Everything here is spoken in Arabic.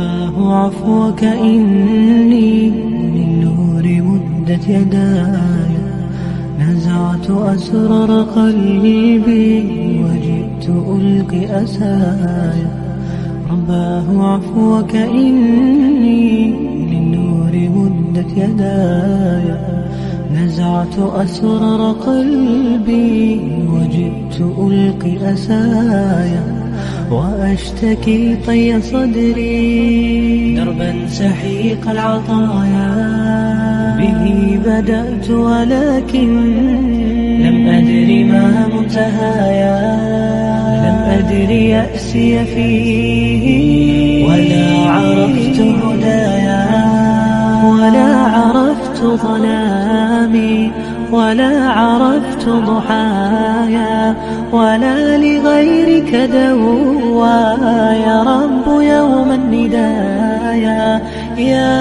رباه عفوك إني للنور مدت يداي، نزعت أسرار قلبي وجئت ألقي أساي. رباه عفوك إني للنور مدت يداي، نزعت أسرار قلبي وجئت ألقي أسايا، وأشتكي طي صدري دربا سحيق العطايا. به بدأت ولكن لم أدر ما منتهايا، لم أدر يأسي فيه ولا عرفت هدايا، ولا عرفت ظلامي ولا عرفت ضحايا، ولا لغيرك دوايا. رب يوم الندايا يا